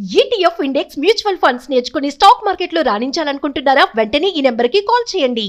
ETF index mutual funds నేర్చుకుని stock మార్కెట్లో రాణించాలనుకుంటున్నారా? వెంటనే ఈ నెంబర్కి కాల్ చేయండి.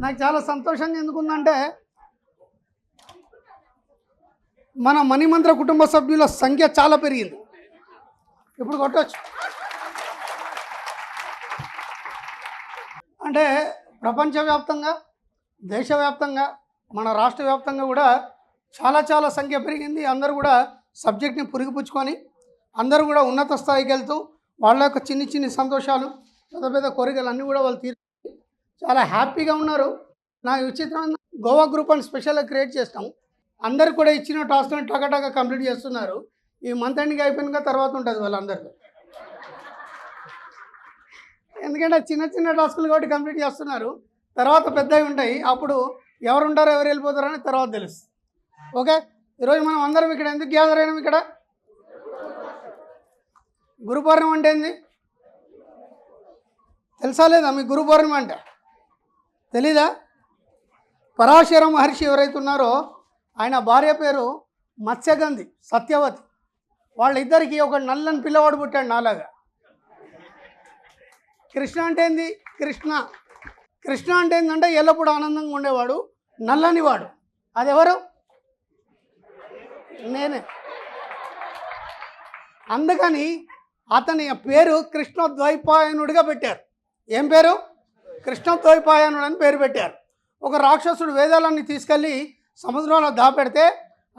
నాకు చాలా సంతోషంగా ఎందుకుందంటే మన మణిమంత్ర కుటుంబ సభ్యుల సంఖ్య చాలా పెరిగింది. ఇప్పుడు కొట్టవచ్చు. అంటే ప్రపంచవ్యాప్తంగా, దేశవ్యాప్తంగా, మన రాష్ట్ర వ్యాప్తంగా కూడా చాలా సంఖ్య పెరిగింది. అందరూ కూడా సబ్జెక్ట్ని పురిగిపుచ్చుకొని అందరూ కూడా ఉన్నత స్థాయికి వెళ్తూ వాళ్ళ యొక్క చిన్ని సంతోషాలు, పెద్ద కోరికలు అన్నీ కూడా వాళ్ళు చాలా హ్యాపీగా ఉన్నారు. నాకు విచిత్రమైన గోవా గ్రూప్ అని స్పెషల్గా క్రియేట్ చేస్తాం. అందరు కూడా ఇచ్చిన టాస్క్ని టకటక కంప్లీట్ చేస్తున్నారు. ఈ మంత్ ఎండింగ్ అయిపోయినాక తర్వాత ఉంటుంది వాళ్ళందరికీ. ఎందుకంటే చిన్న టాస్కులు కాబట్టి కంప్లీట్ చేస్తున్నారు. తర్వాత పెద్దవి ఉంటాయి. అప్పుడు ఎవరు ఉంటారో ఎవరు వెళ్ళిపోతారో అని తర్వాత తెలుస్తుంది. ఓకే, ఈరోజు మనం అందరం ఇక్కడ ఎందుకు గ్యాదర్ అయినాం? ఇక్కడ గురు పౌర్ణమి అంటే ఏంది తెలుసా లేదా? మీ గురు పౌర్ణమి అంటే తెలీదా? పరాశర మహర్షి ఎవరైతే ఉన్నారో ఆయన భార్య పేరు మత్స్యగంధి, సత్యవతి. వాళ్ళిద్దరికి ఒక నల్లని పిల్లవాడు పుట్టాడు నాలాగా. కృష్ణ అంటే ఏంది? కృష్ణ అంటే ఏంటంటే ఎల్లప్పుడూ ఆనందంగా ఉండేవాడు, నల్లనివాడు. అదెవరు? నేనే. అందుకని అతని పేరు కృష్ణద్వైపాయనుడిగా పెట్టారు. ఏం పేరు? కృష్ణద్వైపాయనుడు అని పేరు పెట్టారు. ఒక రాక్షసుడు వేదాలన్నీ తీసుకెళ్ళి సముద్రంలో దాపెడితే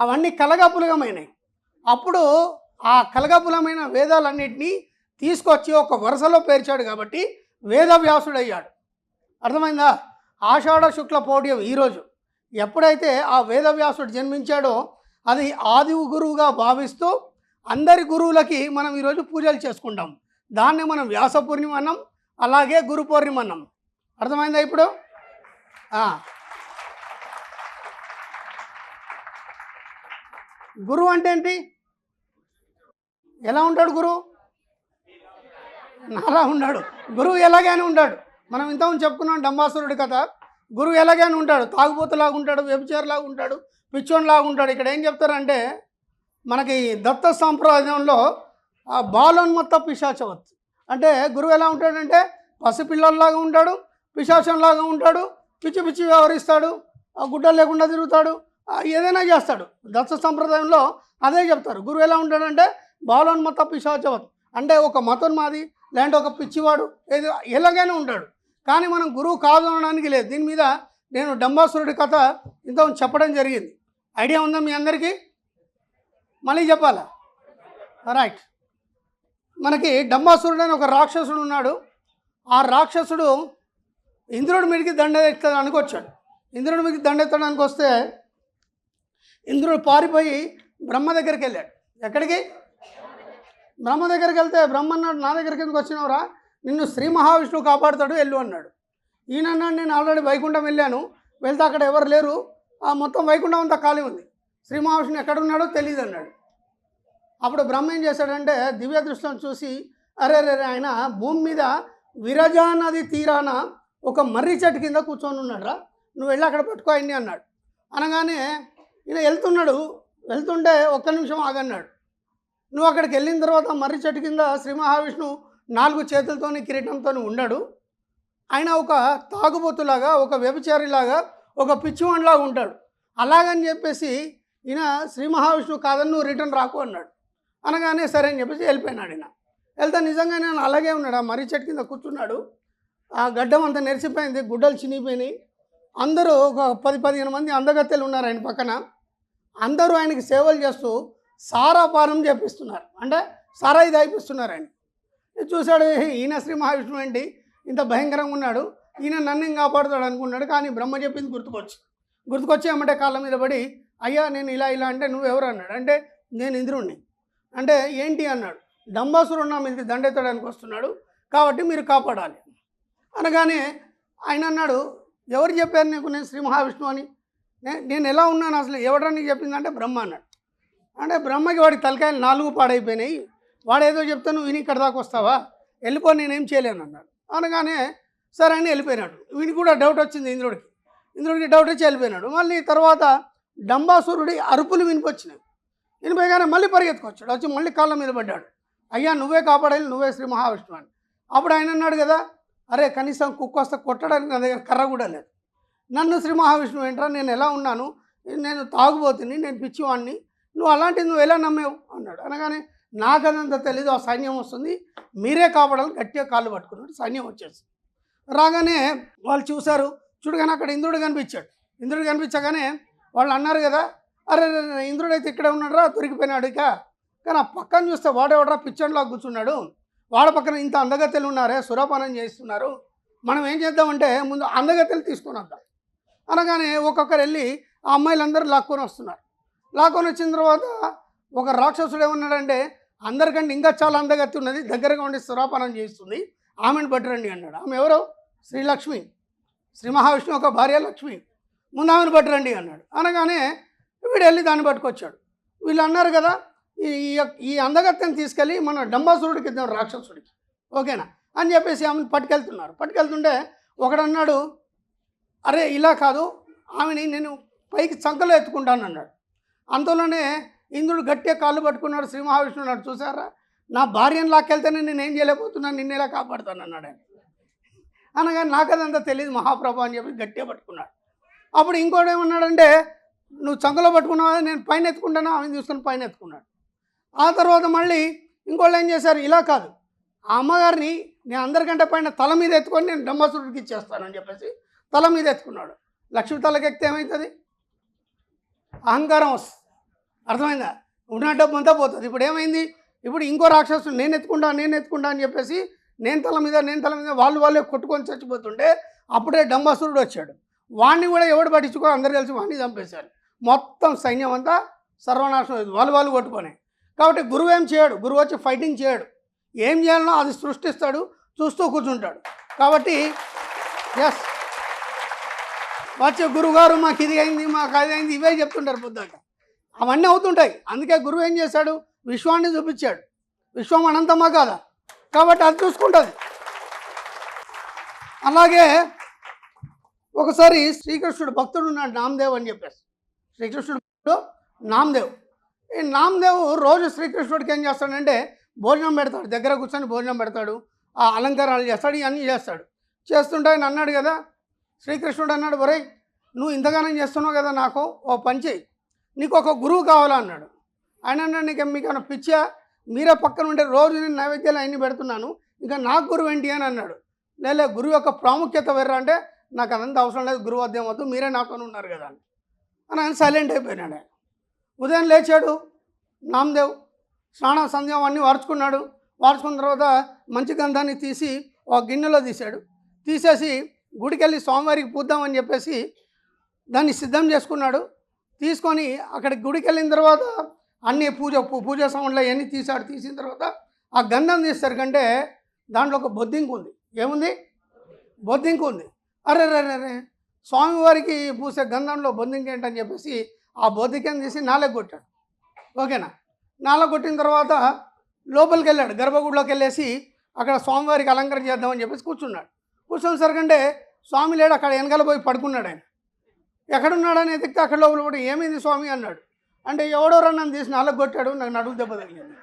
అవన్నీ కలగాపులగమైనాయి. అప్పుడు ఆ కలగాపులమైన వేదాలన్నింటినీ తీసుకొచ్చి ఒక వరుసలో పేర్చాడు కాబట్టి వేదవ్యాసుడు అయ్యాడు. అర్థమైందా? ఆషాఢ శుక్ల పౌర్ణమి ఈరోజు ఎప్పుడైతే ఆ వేదవ్యాసుడు జన్మించాడో అది ఆది గురువుగా భావిస్తూ అందరి గురువులకి మనం ఈరోజు పూజలు చేసుకుంటాం. దాన్ని మనం వ్యాస పూర్ణిమ అన్నాం, అలాగే గురు పౌర్ణిమ అన్నాం. అర్థమైందా? ఇప్పుడు గురువు అంటే ఏంటి? ఎలా ఉంటాడు గురువు? నాలా ఉన్నాడు. గురువు ఎలాగైనా ఉంటాడు. మనం ఇంతకుముందు చెప్పుకున్నాం డంబాసురుడి కథ. గురువు ఎలాగైనా ఉంటాడు. తాగుబోతులాగా ఉంటాడు, వ్యభిచారిలాగా ఉంటాడు, పిచ్చోన్లాగా ఉంటాడు. ఇక్కడ ఏం చెప్తారంటే మనకి దత్త సాంప్రదాయంలో బాలోన్మత్త పిశాచవత్ అంటే గురువు ఎలా ఉంటాడంటే పసిపిల్లల్లాగా ఉంటాడు, పిశాచంలాగా ఉంటాడు, పిచ్చి వ్యవహరిస్తాడు, గుడ్డలు లేకుండా తిరుగుతాడు, ఏదైనా చేస్తాడు. దత్త సంప్రదాయంలో అదే చెప్తారు. గురువు ఎలా ఉంటాడంటే బాలోన్మత్త పిశాచవత్ అంటే ఒక మతోన్మాది లేదంటే ఒక పిచ్చివాడు, ఏది ఎలాగైనా ఉంటాడు. కానీ మనం గురువు కాదు అనడానికి లేదు. దీని మీద నేను డంబాసురుడి కథ ఇంతకుముందు చెప్పడం జరిగింది. ఐడియా ఉందా మీ అందరికీ? మళ్ళీ చెప్పాలా? రైట్. మనకి డంబాసురుడు అని ఒక రాక్షసుడు ఉన్నాడు. ఆ రాక్షసుడు ఇంద్రుడి మీదకి దండెత్తడానికి వచ్చాడు. ఇంద్రుడి మీదకి దండెత్తడానికి వస్తే ఇంద్రుడు పారిపోయి బ్రహ్మ దగ్గరికి వెళ్ళాడు. ఎక్కడికి? బ్రహ్మ దగ్గరికి వెళ్తే బ్రహ్మ అన్నాడు, నా దగ్గరికి ఎందుకు వచ్చినావురా? నిన్ను శ్రీ మహావిష్ణువు కాపాడుతాడు, వెళ్ళు అన్నాడు. ఈయన అన్నాడు, నేను ఆల్రెడీ వైకుంఠం వెళ్ళాను, వెళ్తే అక్కడ ఎవరు లేరు, ఆ మొత్తం వైకుంఠం అంతా ఖాళీ ఉంది, శ్రీ మహావిష్ణువు ఎక్కడున్నాడో తెలియదు అన్నాడు. అప్పుడు బ్రహ్మ ఏం చేశాడంటే దివ్య దృష్టిని చూసి, అరే ఆయన భూమి మీద విరజా నది తీరాన ఒక మర్రి చెట్టు కింద కూర్చొని ఉన్నాడురా, నువ్వు వెళ్ళి అక్కడ పట్టుకో అయింది అన్నాడు. అనగానే ఈయన వెళ్తుంటే ఒక్క నిమిషం ఆగన్నాడు. నువ్వు అక్కడికి వెళ్ళిన తర్వాత మర్రి చెట్టు కింద శ్రీ మహావిష్ణువు 4 చేతులతోని కిరీటంతో ఉన్నాడు. ఆయన ఒక తాగుబోతులాగా, ఒక వ్యభిచారిలాగా, ఒక పిచ్చివాడిలాగా ఉంటాడు. అలాగని చెప్పేసి ఈయన శ్రీ మహావిష్ణువు కాదని నువ్వు రిటర్న్ రాకు అన్నాడు. అనగానే సరే అని చెప్పేసి వెళ్ళిపోయినాడు. ఈయన వెళ్తే నిజంగా నేను అలాగే ఉన్నాడు, ఆ మర్రి చెట్టు కింద కూర్చున్నాడు. ఆ గడ్డం అంతా నెరిసిపోయింది, గుడ్డలు చినిగిపోయినాయి. అందరూ ఒక 10-15 మంది అందగత్తెలు ఉన్నారు ఆయన పక్కన. అందరూ ఆయనకి సేవలు చేస్తూ సారాపానం చేపిస్తున్నారు, అంటే సారాయి తాగిపిస్తున్నారు ఆయన. ఇది చూశాడు, ఈయన శ్రీ మహావిష్ణువు ఏంటి ఇంత భయంకరంగా ఉన్నాడు, ఈయన నన్ను ఏం కాపాడుతాడు అనుకున్నాడు. కానీ బ్రహ్మ చెప్పింది గుర్తుకొచ్చి ఏమంటే కాళ్ళ మీద పడి, అయ్యా నేను ఇలా అంటే నువ్వెవరు అన్నాడు. అంటే నేను ఇంద్రుణ్ణి. అంటే ఏంటి అన్నాడు. డంబాసురుడు నా మీదకి దండెత్తడానికి వస్తున్నాడు, కాబట్టి మీరు కాపాడాలి అనగానే ఆయన అన్నాడు, ఎవరు చెప్పారు నీకు నేను శ్రీ మహావిష్ణువు అని? నేను ఎలా ఉన్నాను అసలు, ఎవడరా నీకు చెప్పిందంటే బ్రహ్మ అన్నాడు. అంటే బ్రహ్మకి వాడికి తలకాయలు 4 పాడైపోయినాయి, వాడేదో చెప్తే నువ్వు విని ఇక్కడ దాకా వస్తావా, వెళ్ళిపో, నేనేం చేయలేను అన్నాడు. అనగానే సరే అని వెళ్ళిపోయినాడు. వీనికి కూడా డౌట్ వచ్చింది, ఇంద్రుడికి డౌట్ వచ్చి వెళ్ళిపోయినాడు. మళ్ళీ తర్వాత డంబాసురుడి అరుపులు వినిపోయగానే మళ్ళీ పరిగెత్తుకొచ్చాడు, వచ్చి మళ్ళీ కాళ్ళ మీద పడ్డాడు. అయ్యా నువ్వే కాపాడాలి, నువ్వే శ్రీ మహావిష్ణువు అని. అప్పుడు ఆయన అన్నాడు కదా, అరే కనీసం కుక్క వస్తే కొట్టడానికి నా దగ్గర కర్ర కూడా లేదు, నన్ను శ్రీ మహావిష్ణువు ఏంట్రా, నేను ఎలా ఉన్నాను, నేను తాగుబోతుని, నేను పిచ్చివాడిని, నువ్వు అలాంటిది నువ్వు ఎలా నమ్మేవు అన్నాడు. అనగానే నాకదంతా తెలీదు, ఆ సైన్యం వస్తుంది, మీరే కాపాడాలి, గట్టిగా కాళ్ళు పట్టుకున్నాడు. సైన్యం వచ్చేసి రాగానే వాళ్ళు చూశారు, చూడగానే అక్కడ ఇంద్రుడు కనిపించగానే వాళ్ళు అన్నారు కదా, అరే ఇంద్రుడు అయితే ఇక్కడే ఉన్నాడురా, దొరికిపోయినాడు ఇక. కానీ ఆ పక్కన చూస్తే వాడెవడరా పిచ్చండ్లా కూర్చున్నాడు, వాడ పక్కన ఇంత అందగత్తెలు ఉన్నారే, సురాపానం చేస్తున్నారు, మనం ఏం చేద్దామంటే ముందు అందగత్తెలు తీసుకొని వద్దాం అనగానే ఒక్కొక్కరు వెళ్ళి ఆ అమ్మాయిలందరూ లాక్కొని వస్తున్నారు. లాక్కొని వచ్చిన తర్వాత ఒక రాక్షసుడు ఏమన్నాడంటే, అందరికంటే ఇంకా చాలా అందగత్తి ఉన్నది, దగ్గరగా ఉండి సురాపానం చేస్తుంది, ఆమెను పట్టురండి అన్నాడు. ఆమె ఎవరో శ్రీలక్ష్మి, శ్రీ మహావిష్ణువు ఒక భార్య లక్ష్మి, ముందు ఆమెను పట్టురండి అన్నాడు. అనగానే వీడు వెళ్ళి దాన్ని పట్టుకొచ్చాడు. వీళ్ళు అన్నారు కదా, ఈ అందగత్తెని తీసుకెళ్ళి మన డంబాసురుడికి ఇద్దాం, రాక్షసుడికి, ఓకేనా అని చెప్పేసి ఆమెను పట్టుకెళ్తుంటే ఒకడన్నాడు, అరే ఇలా కాదు, ఆమెని నేను పైకి చంకలో ఎత్తుకుంటాను అన్నాడు. అంతలోనే ఇంద్రుడు గట్టిగా కాళ్ళు పట్టుకున్నాడు. శ్రీ మహావిష్ణువు అన్నాడు, చూసారా నా భార్యను లాక్కెళ్తేనే నేను ఏం చేయలేకపోతున్నాను, నిన్ను ఎలా కాపాడుతాను అన్నాడు ఆయన. అనగా నాకదంతా తెలియదు మహాప్రభు అని చెప్పి గట్టిగా పట్టుకున్నాడు. అప్పుడు ఇంకోటి ఏమన్నాడంటే, నువ్వు చంకలో పట్టుకున్నావా, నేను పైన ఎత్తుకుంటాను, ఆమెను చూసుకొని పైన ఎత్తుకున్నాడు. ఆ తర్వాత మళ్ళీ ఇంకోళ్ళు ఏం చేశారు, ఇలా కాదు, ఆ అమ్మగారిని నేను అందరికంటే పైన తల మీద ఎత్తుకొని నేను డంబాసురుడికి ఇచ్చేస్తానని చెప్పేసి తల మీద ఎత్తుకున్నాడు. లక్ష్మి తలకి ఎక్కితే ఏమవుతుంది, అహంకారం వస్తుంది, అర్థమైందా, ఉన్న డబ్బు అంతా పోతుంది. ఇప్పుడు ఏమైంది, ఇప్పుడు ఇంకో రాక్షసుడు నేను ఎత్తుకుంటా అని చెప్పేసి నేను తల మీద వాళ్ళే కొట్టుకొని చచ్చిపోతుంటే అప్పుడే డంబాసురుడు వచ్చాడు. వాడిని కూడా ఎవడు పట్టించుకో, అందరు కలిసి వాడిని చంపేశారు. మొత్తం సైన్యం అంతా సర్వనాశనం అయింది, వాళ్ళు కొట్టుకొని. కాబట్టి గురువు ఏం చేయడు, గురువు వచ్చి ఫైటింగ్ చేయడు, ఏం చేయాలనో అది సృష్టిస్తాడు, చూస్తూ కూర్చుంటాడు. కాబట్టి ఎస్, వచ్చే గురువుగారు మాకు ఇది అయింది, మాకు అది అయింది, ఇవే చెప్తుంటారు పొద్దుక, అవన్నీ అవుతుంటాయి. అందుకే గురువు ఏం చేశాడు, విశ్వాన్ని చూపించాడు, విశ్వం అనంతమా కాదా, కాబట్టి అది చూసుకుంటుంది. అలాగే ఒకసారి శ్రీకృష్ణుడు భక్తుడు ఉన్నాడు, నామదేవ్ అని చెప్పేసి. శ్రీకృష్ణుడు భక్తుడు నామదేవ్. ఈ నామదేవ్ రోజు శ్రీకృష్ణుడికి ఏం చేస్తాడంటే భోజనం పెడతాడు, దగ్గర కూర్చొని భోజనం పెడతాడు, ఆ అలంకారాలు చేస్తాడు, ఇవన్నీ చేస్తుంటే ఆయన అన్నాడు కదా, శ్రీకృష్ణుడు అన్నాడు, ఒరేయ్ నువ్వు ఇంతగానం చేస్తున్నావు కదా, నాకు ఓ పని చెయ్యి, నీకు ఒక గురువు కావాలా అన్నాడు. ఆయన అన్నాడు, మీకు ఏమైనా పిచ్చా, మీరే పక్కన ఉంటే రోజు నేను నైవేద్యాలు అన్నీ పెడుతున్నాను, ఇంకా నాకు గురువు ఏంటి అని అన్నాడు. లేదా గురువు యొక్క ప్రాముఖ్యత వేర్రా అంటే, నాకు అదంతా అవసరం లేదు, గురువు అధ్యయం వద్దు, మీరే నాతో ఉన్నారు కదా అని ఆయన సైలెంట్ అయిపోయినాడు. ఉదయం లేచాడు నామదేవ్, స్నానం సంధ్యం అన్నీ వార్చుకున్న తర్వాత మంచి గంధాన్ని తీసి ఒక గిన్నెలో తీసేసి గుడికి వెళ్ళి స్వామివారికి పూద్దామని చెప్పేసి దాన్ని సిద్ధం చేసుకున్నాడు. తీసుకొని అక్కడికి గుడికి వెళ్ళిన తర్వాత అన్ని పూజా సామాన్లు అవన్నీ తీసిన తర్వాత ఆ గంధం తీస్తారు కంటే దాంట్లో ఒక బొద్దింకు ఉంది. ఏముంది, బొద్దింకు ఉంది. అరే స్వామివారికి పూసే గంధంలో బొద్దింకు ఏంటని చెప్పేసి ఆ బొద్దింకని తీసి నాలుగు కొట్టాడు, ఓకేనా. నాలుగు కొట్టిన తర్వాత లోపలికి వెళ్ళాడు, గర్భగుడిలోకి వెళ్ళేసి అక్కడ స్వామివారికి అలంకరణ చేద్దామని చెప్పేసి కూర్చునేసరికంటే స్వామి లేడు, అక్కడ వెనకాల పోయి పడుకున్నాడు. ఆయన ఎక్కడున్నాడని ఎదిగితే అక్కడ లోపల కూడా ఏమైంది స్వామి అన్నాడు. అంటే ఎవడోరా నన్ను తీసి నాలుగు కొట్టాడు, నాకు నడుము దెబ్బ తగిలింది.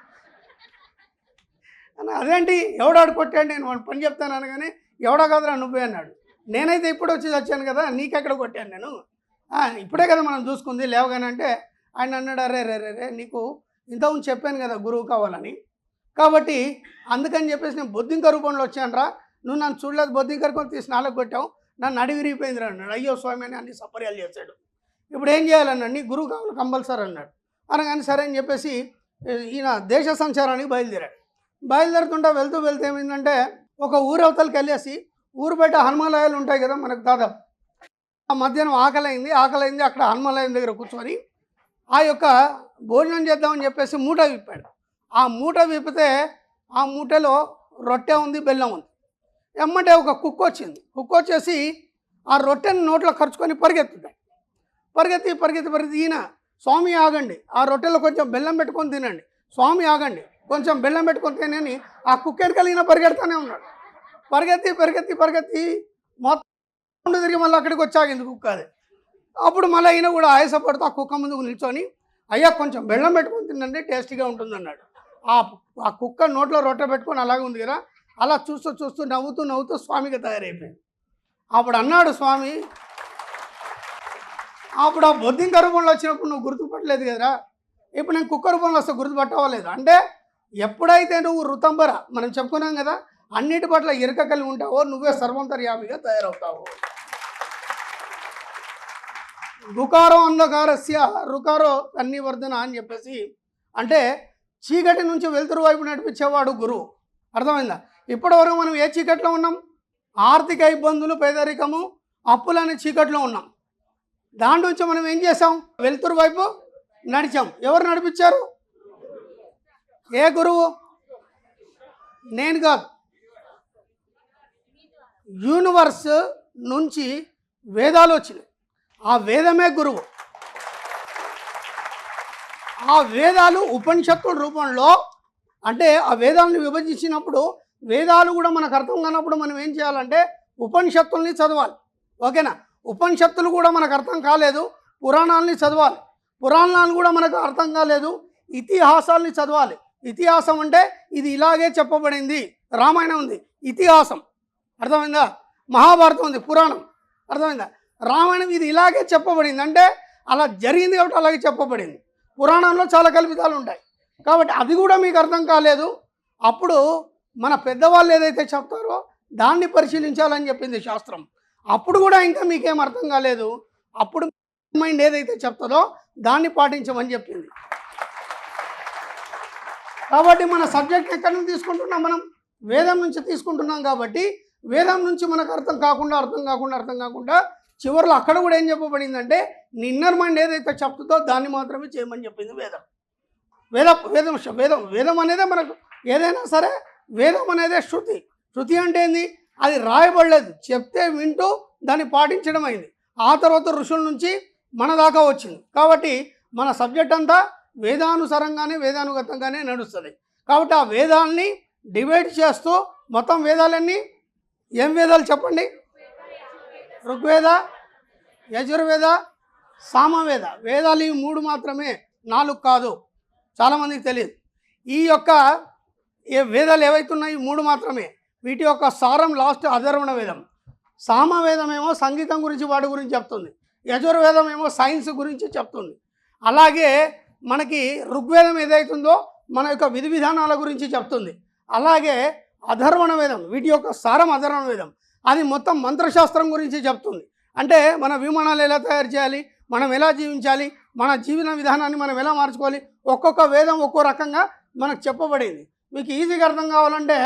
అదేంటి ఎవడాడు కొట్టాడు, నేను వాడు పని చెప్తాను అనగానే ఎవడా కాదురా నువ్వే అన్నాడు. నేనైతే ఇప్పుడు వచ్చి వచ్చాను కదా, నీకెక్కడ కొట్టాను నేను, ఇప్పుడే కదా మనం చూసుకుంది లేవగానే. అంటే ఆయన అన్నాడు, అరే నీకు ఇంతకుముందు చెప్పాను కదా గురువు కావాలని, కాబట్టి అందుకని చెప్పేసి నేను బొద్దింక రూపంలో వచ్చానురా, నువ్వు నన్ను చూడలేదు బొద్దింకరుకొని తీసి నాలుగు కొట్టావు, నన్ను అడిగి విరిగిపోయింది అన్నాడు. అయ్యో స్వామి అని అన్ని సపర్యాలు చేశాడు. ఇప్పుడు ఏం చేయాలన్నాడు, నీ గురువు కావాలి కంపల్సరీ అన్నాడు. అనగానే సరే అని చెప్పేసి ఈయన దేశ సంచారానికి బయలుదేరాడు. బయలుదేరుతుంటే వెళ్తూ ఏమైందంటే ఒక ఊరవతలకి వెళ్ళేసి ఊరు బయట హనుమాలయాలు ఉంటాయి కదా మనకు దాదాపు. ఆ మధ్యాహ్నం ఆకలైంది అక్కడ హనుమాలయం దగ్గర కూర్చొని ఆ యొక్క భోజనం చేద్దామని చెప్పేసి మూట విప్పాడు. ఆ మూట విప్పితే ఆ మూటలో రొట్టె ఉంది, బెల్లం ఉంది. ఎమ్మటే ఒక కుక్క వచ్చింది. కుక్క వచ్చేసి ఆ రొట్టెని నోట్లో ఖర్చుకొని పరిగెత్తి ఈయన స్వామి ఆగండి, ఆ రొట్టెలో కొంచెం బెల్లం పెట్టుకొని తినండి, స్వామి ఆగండి కొంచెం బెల్లం పెట్టుకొని తినని ఆ కుక్క వెనకాల పరిగెడతానే ఉన్నాడు. పరిగెత్తి మొత్తం తిరిగి మళ్ళీ అక్కడికి వచ్చాగింది కుక్క. అది అప్పుడు మళ్ళీ ఈయన కూడా ఆయాసపడుతూ ఆ కుక్క ముందుకు నిల్చొని అయ్యా కొంచెం బెల్లం పెట్టుకొని తినండి టేస్టీగా ఉంటుందన్నాడు. ఆ కుక్క నోట్లో రొట్టె పెట్టుకొని అలాగే ఉంది కదా, అలా చూస్తూ నవ్వుతూ స్వామిగా తయారైపోయింది. అప్పుడు అన్నాడు స్వామి, అప్పుడు ఆ బొద్దింక రూపంలో వచ్చినప్పుడు నువ్వు గుర్తుపట్టలేదు కదరా, ఇప్పుడు నేను కుక్క రూపంలో వస్తే గుర్తుపట్టవలేదు. అంటే ఎప్పుడైతే నువ్వు ఋతంబర మనం చెప్పుకున్నాం కదా, అన్నిటి పట్ల ఇరక కలిగి ఉంటావో నువ్వే సర్వంతర్యామిగా తయారవుతావు. రుకారో అంధకారస్య రుకారో అన్నివర్ధన అని చెప్పేసి, అంటే చీకటి నుంచి వెలుతురు వైపు నడిపించేవాడు గురువు. అర్థమైందా? ఇప్పటివరకు మనం ఏ చీకట్లో ఉన్నాం? ఆర్థిక ఇబ్బందులు, పేదరికము, అప్పులనే చీకట్లో ఉన్నాం. దాని నుంచి మనం ఏం చేసాం? వెలుతురు వైపు నడిచాం. ఎవరు నడిపించారు? ఏ గురువు? నేను కాదు, యూనివర్స్ నుంచి వేదాలు వచ్చినాయి. ఆ వేదమే గురువు. ఆ వేదాలు ఉపనిషత్తుల రూపంలో, అంటే ఆ వేదాలను విభజించినప్పుడు వేదాలు కూడా మనకు అర్థం కానప్పుడు మనం ఏం చేయాలంటే ఉపనిషత్తుల్ని చదవాలి. ఓకేనా? ఉపనిషత్తులు కూడా మనకు అర్థం కాలేదు, పురాణాలని చదవాలి. పురాణాలు కూడా మనకు అర్థం కాలేదు, ఇతిహాసాలని చదవాలి. ఇతిహాసం అంటే ఇది ఇలాగే చెప్పబడింది. రామాయణం ఉంది, ఇతిహాసం. అర్థమైందా? మహాభారతం ఉంది, పురాణం. అర్థమైందా? రామాయణం ఇది ఇలాగే చెప్పబడింది, అంటే అలా జరిగింది కాబట్టి అలాగే చెప్పబడింది. పురాణంలో చాలా కల్పితాలు ఉంటాయి కాబట్టి అవి కూడా మీకు అర్థం కాలేదు. అప్పుడు మన పెద్దవాళ్ళు ఏదైతే చెప్తారో దాన్ని పరిశీలించాలని చెప్పింది శాస్త్రం. అప్పుడు కూడా ఇంకా మీకేం అర్థం కాలేదు, అప్పుడు మైండ్ ఏదైతే చెప్తుందో దాన్ని పాటించమని చెప్పింది. కాబట్టి మన సబ్జెక్ట్ ఎక్కడి నుంచి తీసుకుంటున్నాం? మనం వేదం నుంచి తీసుకుంటున్నాం. కాబట్టి వేదం నుంచి మనకు అర్థం కాకుండా చివరిలో అక్కడ కూడా ఏం చెప్పబడిందంటే నీ ఇన్నర్ మైండ్ ఏదైతే చెప్తుందో దాన్ని మాత్రమే చేయమని చెప్పింది వేదం. వేదం అనేదే మనకు ఏదైనా సరే, వేదం అనేదే శృతి. శృతి అంటే ఏంది? అది రాయబడలేదు, చెప్తే వింటూ దాన్ని పాటించడం అయింది. ఆ తర్వాత ఋషుల నుంచి మన దాకా వచ్చింది. కాబట్టి మన సబ్జెక్ట్ అంతా వేదానుసారంగానే వేదానుగతంగానే నడుస్తుంది. కాబట్టి ఆ వేదాలని డివైడ్ చేస్తూ మొత్తం వేదాలన్నీ ఏం వేదాలు చెప్పండి? ఋగ్వేద, యజుర్వేద, సామవేద. వేదాలు ఈ 3 మాత్రమే, 4 కాదు. చాలామందికి తెలియదు. ఈ యొక్క వేదాలు ఏవైతే ఉన్నాయో ఈ 3 మాత్రమే. వీటి యొక్క సారం లాస్ట్ అధర్వణ వేదం. సామవేదం ఏమో సంగీతం గురించి వాటి గురించి చెప్తుంది, యజుర్వేదం ఏమో సైన్స్ గురించి చెప్తుంది. అలాగే మనకి ఋగ్వేదం ఏదైతుందో మన యొక్క విధి విధానాల గురించి చెప్తుంది. అలాగే అధర్వణ వేదం, వీటి యొక్క సారం అధర్వణ వేదం, అది మొత్తం మంత్రశాస్త్రం గురించి చెప్తుంది. అంటే మన విమానాలు ఎలా తయారు చేయాలి, మనం ఎలా జీవించాలి, మన జీవన విధానాన్ని మనం ఎలా మార్చుకోవాలి, ఒక్కొక్క వేదం ఒక్కో రకంగా మనకు చెప్పబడింది. మీకు ఈజీగా అర్థం కావాలంటే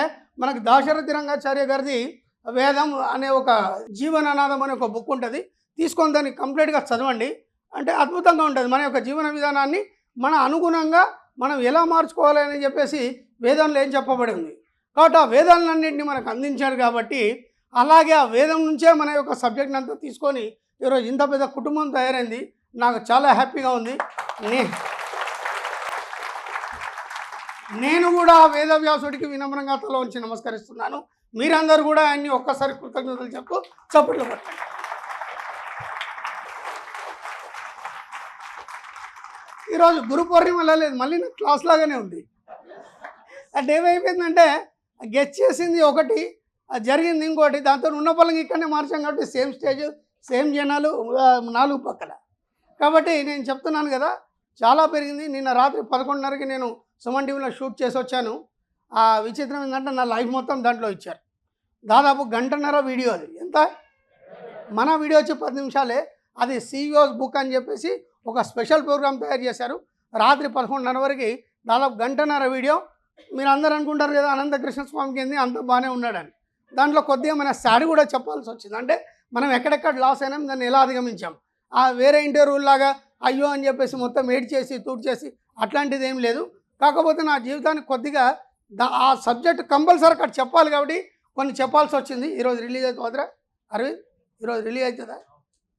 మనకు దాశరథి రంగాచార్య గారిది వేదం అనే ఒక జీవననాదం అనే ఒక బుక్ ఉంటుంది, తీసుకొని దాన్ని కంప్లీట్గా చదవండి. అంటే అద్భుతంగా ఉంటుంది. మన యొక్క జీవన విధానాన్ని మన అనుగుణంగా మనం ఎలా మార్చుకోవాలి అని చెప్పేసి వేదంలో ఏం చెప్పబడి ఉంది. కాబట్టి ఆ వేదాలన్నింటినీ మనకు అందించాడు. కాబట్టి అలాగే ఆ వేదం నుంచే మన యొక్క సబ్జెక్ట్ని అంతా తీసుకొని ఈరోజు ఇంత పెద్ద కుటుంబం తయారైంది. నాకు చాలా హ్యాపీగా ఉంది. నేను కూడా ఆ వేదవ్యాసుడికి వినమ్రంగా తల ఉంచి నమస్కరిస్తున్నాను. మీరందరూ కూడా ఆయన్ని ఒక్కసారి కృతజ్ఞతలు చప్పట్లు పట్టండి. ఈరోజు గురు పౌర్ణిమ లేదు, మళ్ళీ నాకు క్లాస్ లాగానే ఉంది. అంటే ఏమైపోయిందంటే గెస్ట్ చేసింది ఒకటి, జరిగింది ఇంకోటి, దాంతో ఉన్న పనులకి ఇక్కడనే మార్చాం. కాబట్టి సేమ్ స్టేజ్, సేమ్ జనాలు 4 పక్కల. కాబట్టి నేను చెప్తున్నాను కదా, చాలా పెరిగింది. నిన్న రాత్రి 11:30కి నేను సుమన్ టీవీలో షూట్ చేసి వచ్చాను. ఆ విచిత్రం ఏంటంటే నా లైఫ్ మొత్తం దాంట్లో ఇచ్చారు. దాదాపు గంటన్నర వీడియో. అది ఎంత? మన వీడియో వచ్చి 10 నిమిషాలే. అది సీఈఓస్ బుక్ అని చెప్పేసి ఒక స్పెషల్ ప్రోగ్రామ్ తయారు చేశారు. రాత్రి 11:30 వరకు దాదాపు గంటన్నర వీడియో. మీరు అందరూ అనుకుంటారు కదా అనంతకృష్ణ స్వామికి ఏంది అంత బాగానే ఉన్నాడని. దాంట్లో కొద్దిగా మన సాడి కూడా చెప్పాల్సి వచ్చింది. అంటే మనం ఎక్కడెక్కడ లాస్ అయినాం, దాన్ని ఎలా అధిగమించాం. వేరే ఇంటర్వ్యూలాగా అయ్యో అని చెప్పేసి మొత్తం ఏడ్ చేసి తూట్ చేసి అట్లాంటిది ఏం లేదు. కాకపోతే నా జీవితానికి కొద్దిగా ఆ సబ్జెక్ట్ కంపల్సరీ అక్కడ చెప్పాలి కాబట్టి కొన్ని చెప్పాల్సి వచ్చింది. ఈరోజు రిలీజ్ అవుతుంది వదరా అరవింద్, ఈరోజు రిలీజ్ అవుతుందా?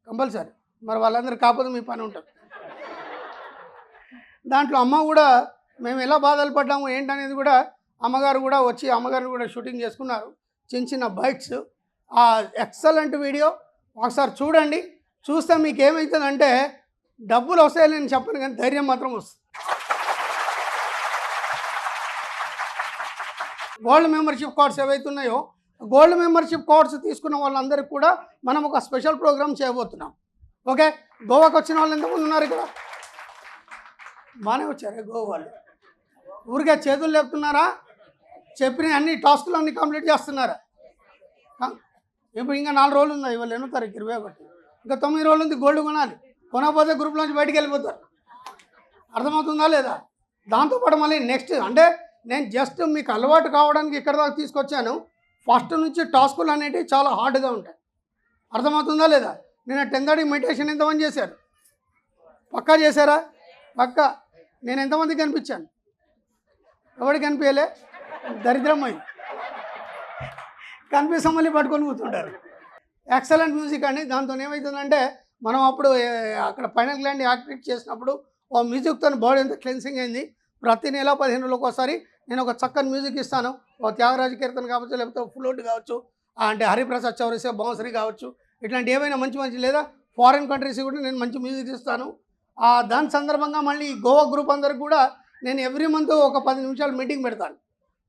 కంపల్సరీ. మరి వాళ్ళందరూ కాకపోతే మీ పని ఉంటుంది. దాంట్లో అమ్మ కూడా మేము ఎలా బాధలు పడ్డాము ఏంటనేది కూడా అమ్మగారు కూడా వచ్చి అమ్మగారు కూడా షూటింగ్ చేసుకున్నారు. చిన్న చిన్న బైట్స్. ఆ ఎక్సలెంట్ వీడియో ఒకసారి చూడండి. చూస్తే మీకు ఏమవుతుందంటే డబ్బులు వస్తాయని నేను చెప్పను కానీ ధైర్యం మాత్రం వస్తుంది. గోల్డ్ మెంబర్షిప్ కార్డ్స్ ఏవైతే ఉన్నాయో గోల్డ్ మెంబర్షిప్ కార్డ్స్ తీసుకున్న వాళ్ళందరికీ కూడా మనం ఒక స్పెషల్ ప్రోగ్రామ్ చేయబోతున్నాం. ఓకే, గోవాకి వచ్చిన వాళ్ళు ఎంతమంది ఉన్నారు ఇక్కడ? బాగానే వచ్చారు గోవా వాళ్ళు. ఊరికే చేతులు లేపుతున్నారా? చెప్పిన అన్ని టాస్కులు అన్నీ కంప్లీట్ చేస్తున్నారా? ఇప్పుడు ఇంకా 4 రోజులు ఉంది. ఇవాళ 8వ తారీఖు 21. ఇంకా 9 రోజులు ఉంది. గోల్డ్ కొనాలి. కొనకపోతే గ్రూప్లోంచి బయటికి వెళ్ళిపోతారు. అర్థమవుతుందా లేదా? దాంతోపాటు మళ్ళీ నెక్స్ట్ అంటే నేను జస్ట్ మీకు అలవాటు కావడానికి ఇక్కడ దాకా తీసుకొచ్చాను. ఫస్ట్ నుంచి టాస్కులు అనేటివి చాలా హార్డ్గా ఉంటాయి. అర్థమవుతుందా లేదా? నేను 10:30 మెడిటేషన్ ఎంతమంది చేశారు? పక్కా చేశారా? పక్కా. నేను ఎంతమందికి కనిపించాను? ఎవరికి కనిపించలే? దరిద్రమైంది. కనిపిస్తాం మళ్ళీ పట్టుకొని కూర్చుంటారు. ఎక్సలెంట్ మ్యూజిక్ అండి. దాంతో ఏమవుతుందంటే మనం అప్పుడు అక్కడ పైనల్ గ్లాండ్ యాక్టివేట్ చేసినప్పుడు ఓ మ్యూజిక్తో బాడీ అంతా క్లెన్సింగ్ అయింది. ప్రతి నెల 15 రోజులకు ఒకసారి నేను ఒక చక్కని మ్యూజిక్ ఇస్తాను. ఓ త్యాగరాజ కీర్తన కావచ్చు, లేకపోతే ఫ్లూట్ కావచ్చు, అంటే హరిప్రసాద్ చౌరసియా బాన్సరీ కావచ్చు, ఇట్లాంటి ఏమైనా మంచి మంచి లేదా ఫారిన్ కంట్రీస్ కూడా నేను మంచి మ్యూజిక్ ఇస్తాను. దాని సందర్భంగా మళ్ళీ గోవా గ్రూప్ అందరికి కూడా నేను ఎవ్రీ మంత్ ఒక 10 నిమిషాలు మీటింగ్ పెడతాను.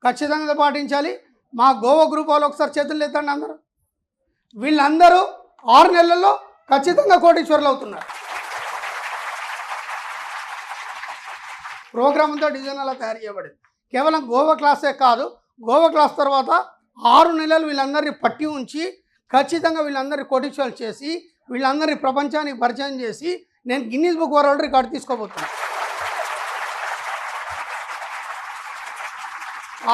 ఖచ్చితంగా పాటించాలి. మా గోవా గ్రూప్ వాళ్ళు ఒకసారి చేతులు ఎత్తండి అందరూ. వీళ్ళందరూ 6 నెలల్లో ఖచ్చితంగా కోటీశ్వరులు అవుతున్నారు. ప్రోగ్రామ్ అంతా డిజైన్ అలా తయారు చేయబడింది. కేవలం గోవా క్లాసే కాదు, గోవా క్లాస్ తర్వాత 6 నెలలు వీళ్ళందరినీ పట్టి ఉంచి ఖచ్చితంగా వీళ్ళందరినీ కోటీశ్వరులు చేసి వీళ్ళందరినీ ప్రపంచానికి పరిచయం చేసి నేను గిన్నీస్ బుక్ వరల్డ్ రికార్డు తీసుకోబోతున్నాను.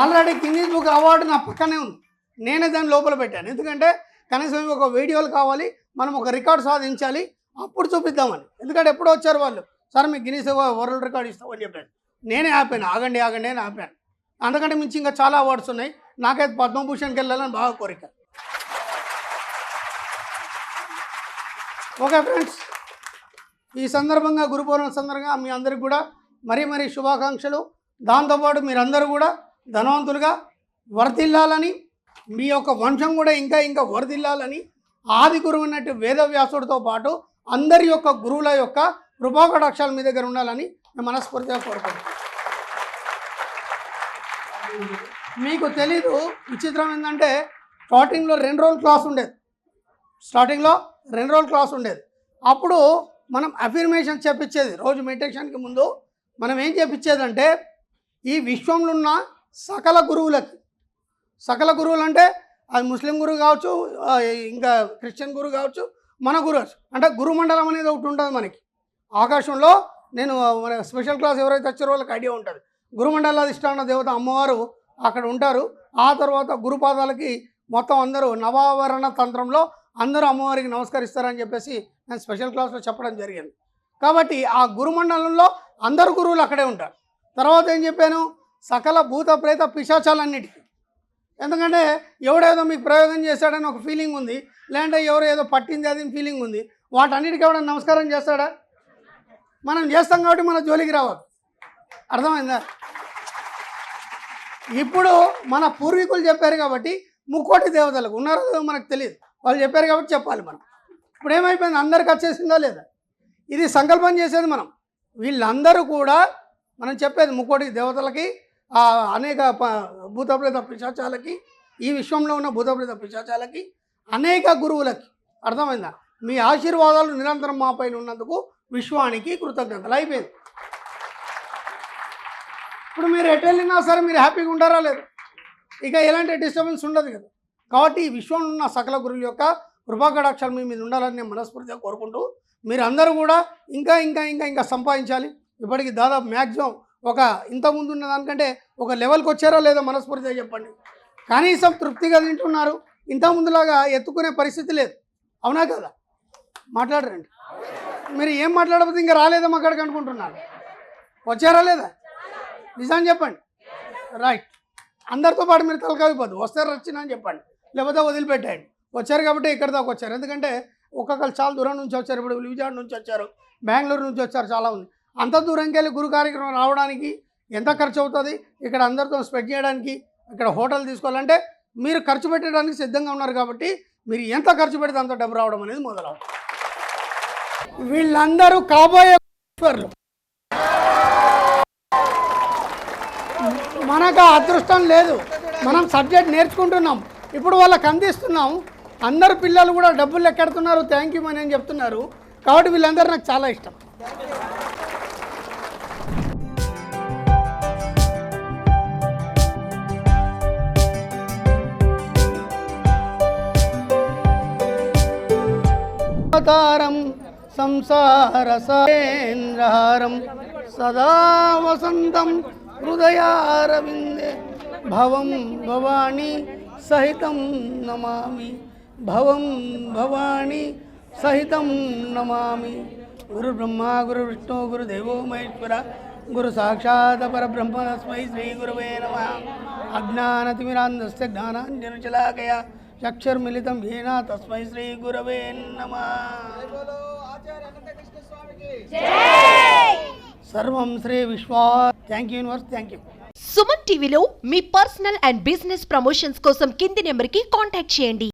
ఆల్రెడీ గిన్నీస్ బుక్ అవార్డు నా పక్కనే ఉంది. నేనే దాన్ని లోపల పెట్టాను. ఎందుకంటే కనీసం ఒక వీడియోలు కావాలి, మనం ఒక రికార్డు సాధించాలి, అప్పుడు చూపిద్దామని. ఎందుకంటే ఎప్పుడో వచ్చారు వాళ్ళు, సార్ మీకు గిన్నీస్ వరల్డ్ రికార్డు ఇస్తామని చెప్పాను. నేనే ఆపాను, ఆగండి ఆగండి అని ఆపాను. అంతకంటే మించి ఇంకా చాలా అవార్డ్స్ ఉన్నాయి. నాకైతే పద్మభూషణ్కి వెళ్ళాలని బాగా కోరిక. ఓకే ఫ్రెండ్స్, ఈ సందర్భంగా గురు పౌర్ణమి సందర్భంగా మీ అందరికి కూడా మరీ శుభాకాంక్షలు. దాంతోపాటు మీరందరూ కూడా ధనవంతులుగా వర్ధిల్లాలని, మీ యొక్క వంశం కూడా ఇంకా వర్ధిల్లాలని ఆది గురువు అన్నట్టు వేదవ్యాసుడితో పాటు అందరి యొక్క గురువుల యొక్క కృపాకటాక్షాలు మీ దగ్గర ఉండాలని నేను మనస్ఫూర్తిగా కోరుకుంటున్నాను. మీకు తెలీదు, విచిత్రం ఏంటంటే స్టార్టింగ్లో 2 రోజులు క్లాస్ ఉండేది. అప్పుడు మనం అఫర్మేషన్ చెప్పించేది. రోజు మెడిటేషన్కి ముందు మనం ఏం చెప్పించేదంటే ఈ విశ్వంలో ఉన్న సకల గురువులు అంటే అది ముస్లిం గురువు కావచ్చు, ఇంకా క్రిస్టియన్ గురువు కావచ్చు, మన గురువు అంటే గురుమండలం అనేది ఒకటి ఉంటుంది మనకి ఆకాశంలో. నేను మన స్పెషల్ క్లాస్ ఎవరైతే వచ్చారో వాళ్ళకి ఐడియా ఉంటుంది. గురుమండలాధిష్టాన దేవత అమ్మవారు అక్కడ ఉంటారు. ఆ తర్వాత గురుపాదాలకి మొత్తం అందరూ నవావరణ తంత్రంలో అందరూ అమ్మవారికి నమస్కరిస్తారని చెప్పేసి నేను స్పెషల్ క్లాస్లో చెప్పడం జరిగింది. కాబట్టి ఆ గురుమండలంలో అందరు గురువులు అక్కడే ఉంటారు. తర్వాత ఏం చెప్పాను, సకల భూత ప్రేత పిశాచాలన్నిటికీ. ఎందుకంటే ఎవడేదో మీకు ప్రయోగం చేశాడని ఒక ఫీలింగ్ ఉంది, లేదంటే ఎవరు ఏదో పట్టింది అది ఫీలింగ్ ఉంది. వాటన్నిటికీ ఎవడన్నా నమస్కారం చేస్తాడా? మనం చేస్తాం కాబట్టి మన జోలికి రావాలి. అర్థమైందా? ఇప్పుడు మన పూర్వీకులు చెప్పారు కాబట్టి ముక్కోటి దేవతలకు ఉన్నారో లేదో మనకు తెలియదు, వాళ్ళు చెప్పారు కాబట్టి చెప్పాలి మనం. ఇప్పుడు ఏమైపోయింది, అందరికి వచ్చేసిందా లేదా? ఇది సంకల్పం చేసేది మనం. వీళ్ళందరూ కూడా మనం చెప్పేది ముక్కోటి దేవతలకి, అనేక భూతప్రేత పిశాచాలకి, ఈ విశ్వంలో ఉన్న భూతప్రేత పిశాచాలకి, అనేక గురువులకి. అర్థమైందా? మీ ఆశీర్వాదాలు నిరంతరం మా పైన ఉన్నందుకు విశ్వానికి కృతజ్ఞతలు. అయిపోయింది. ఇప్పుడు మీరు ఎటు వెళ్ళినా సరే మీరు హ్యాపీగా ఉంటారా లేదు? ఇక ఎలాంటి డిస్టర్బెన్స్ ఉండదు కదా. కాబట్టి ఈ విశ్వంలో ఉన్న సకల గురువుల యొక్క కృపాకటాక్షాలు మీ మీద ఉండాలని నేను మనస్ఫూర్తిగా కోరుకుంటూ మీరు అందరూ కూడా ఇంకా ఇంకా ఇంకా ఇంకా సంపాదించాలి. ఇప్పటికి దాదాపు మ్యాక్సిమం ఒక ఇంతకుముందు ఉన్న దానికంటే ఒక లెవెల్కి వచ్చారా లేదా మనస్ఫూర్తిగా చెప్పండి. కనీసం తృప్తిగా తింటున్నారు. ఇంతకుముందులాగా ఎత్తుకునే పరిస్థితి లేదు. అవునా కదా? మాట్లాడరండి. మీరు ఏం మాట్లాడకపోతే ఇంకా రాలేదా అక్కడికి అనుకుంటున్నారు. వచ్చారా లేదా? నిజాన్ని చెప్పండి. రైట్. అందరితో పాటు మీరు తలకాయిపోద్దు. వస్తారు వచ్చినా అని చెప్పండి, లేకపోతే వదిలిపెట్టండి. వచ్చారు కాబట్టి ఇక్కడి దాకా వచ్చారు. ఎందుకంటే ఒక్కొక్కరు చాలా దూరం నుంచి వచ్చారు. ఇప్పుడు విజయవాడ నుంచి వచ్చారు, బెంగళూరు నుంచి వచ్చారు, చాలా ఉంది. అంత దూరంకి వెళ్ళి గురు కార్యక్రమం రావడానికి ఎంత ఖర్చు అవుతుంది, ఇక్కడ అందరితో స్పెండ్ చేయడానికి, ఇక్కడ హోటల్ తీసుకోవాలంటే మీరు ఖర్చు పెట్టడానికి సిద్ధంగా ఉన్నారు. కాబట్టి మీరు ఎంత ఖర్చు పెడితే అంత డబ్బు రావడం అనేది మొదలవుతుంది. వీళ్ళందరూ కాబోయే ఈశ్వర్లు. మనకు అదృష్టం లేదు, మనం సబ్జెక్ట్ నేర్చుకుంటున్నాం, ఇప్పుడు వాళ్ళకి అందిస్తున్నాం. అందరు పిల్లలు కూడా డబ్బులు ఎక్కెడుతున్నారు, థ్యాంక్ యూ అని చెప్తున్నారు. కాబట్టి వీళ్ళందరూ నాకు చాలా ఇష్టం. అవతారం సంసారసారేంద్రహారం సదా వసంతం హృదయారవిందే భవం భవానీ సహితం నమామి, భవం భవానీ సహితం నమామి. గురు బ్రహ్మ గురు విష్ణు గురు దేవో మహేశ్వర గురు సాక్షాత్ పరబ్రహ్మ తస్మై శ్రీ గురవే నమః. అజ్ఞానతిమిరాంధస్య జ్ఞానాంజనశలాకయా చక్షుర్మిలితం येन తస్మై శ్రీ గురవే నమః. సర్వం శ్రీ విశ్వా. Thank you universe, thank you. Suman టీవీలో మీ పర్సనల్ అండ్ బిజినెస్ ప్రమోషన్స్ కోసం కింది నెంబర్కి కాంటాక్ట్ చేయండి.